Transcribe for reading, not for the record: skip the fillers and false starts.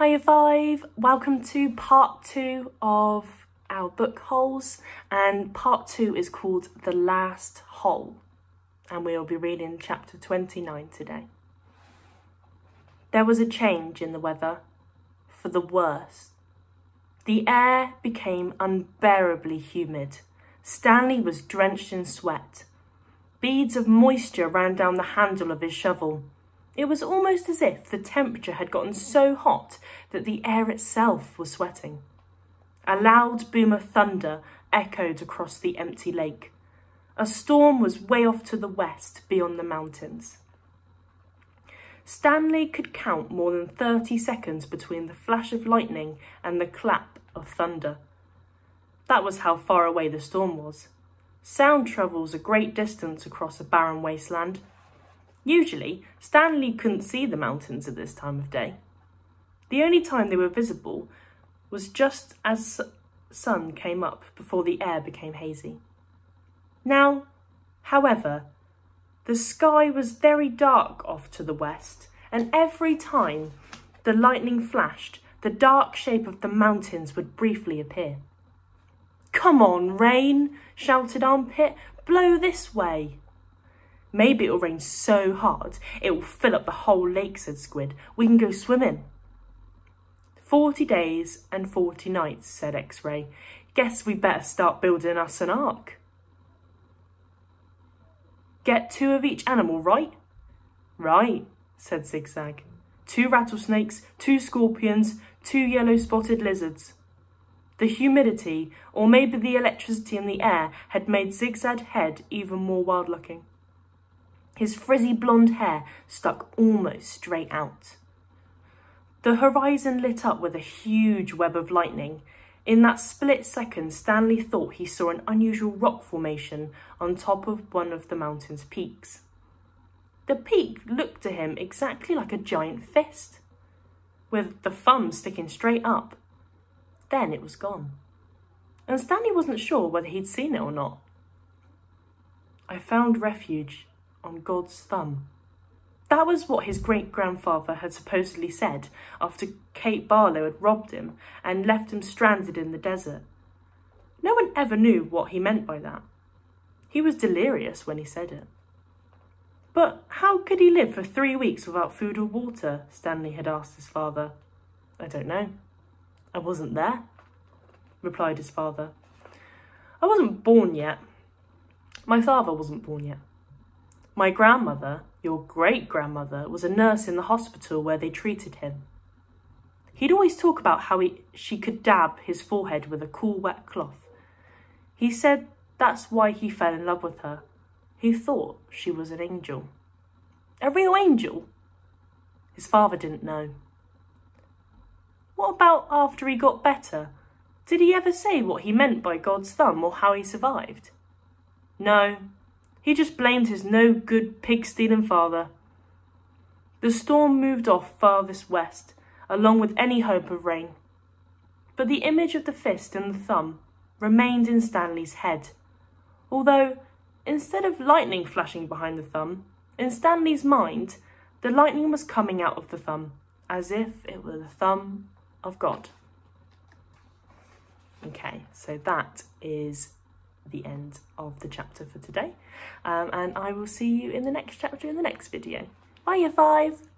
Hiya Five, welcome to part 2 of our book Holes, and part 2 is called The Last Hole, and we'll be reading chapter 29 today. There was a change in the weather, for the worse. The air became unbearably humid. Stanley was drenched in sweat. Beads of moisture ran down the handle of his shovel. It was almost as if the temperature had gotten so hot that the air itself was sweating. A loud boom of thunder echoed across the empty lake. A storm was way off to the west beyond the mountains. Stanley could count more than 30 seconds between the flash of lightning and the clap of thunder. That was how far away the storm was. Sound travels a great distance across a barren wasteland. Usually, Stanley couldn't see the mountains at this time of day. The only time they were visible was just as sun came up before the air became hazy. Now, however, the sky was very dark off to the west, and every time the lightning flashed, the dark shape of the mountains would briefly appear. "Come on, rain," shouted Armpit, "blow this way." "Maybe it'll rain so hard it will fill up the whole lake," said Squid. "We can go swimming." 40 days and 40 nights, said X-Ray. "Guess we better start building us an ark." "Get 2 of each animal, right?" "Right," said Zigzag. 2 rattlesnakes, 2 scorpions, 2 yellow-spotted lizards. The humidity, or maybe the electricity in the air, had made Zigzag's head even more wild-looking. His frizzy blonde hair stuck almost straight out. The horizon lit up with a huge web of lightning. In that split second, Stanley thought he saw an unusual rock formation on top of one of the mountain's peaks. The peak looked to him exactly like a giant fist, with the thumb sticking straight up. Then it was gone, and Stanley wasn't sure whether he'd seen it or not. "I found refuge on God's thumb." That was what his great-grandfather had supposedly said after Kate Barlow had robbed him and left him stranded in the desert. No one ever knew what he meant by that. He was delirious when he said it. But how could he live for 3 weeks without food or water? Stanley had asked his father. "I don't know. I wasn't there," replied his father. "I wasn't born yet. My father wasn't born yet. My grandmother, your great-grandmother, was a nurse in the hospital where they treated him. He'd always talk about how she could dab his forehead with a cool wet cloth. He said that's why he fell in love with her. He thought she was an angel." "A real angel?" His father didn't know. "What about after he got better? Did he ever say what he meant by God's thumb or how he survived?" "No. He just blamed his no-good pig-stealing father." The storm moved off farthest west, along with any hope of rain. But the image of the fist and the thumb remained in Stanley's head, although instead of lightning flashing behind the thumb, in Stanley's mind, the lightning was coming out of the thumb, as if it were the thumb of God. Okay, so that is the end of the chapter for today, and I will see you in the next chapter in the next video. Bye, you 5.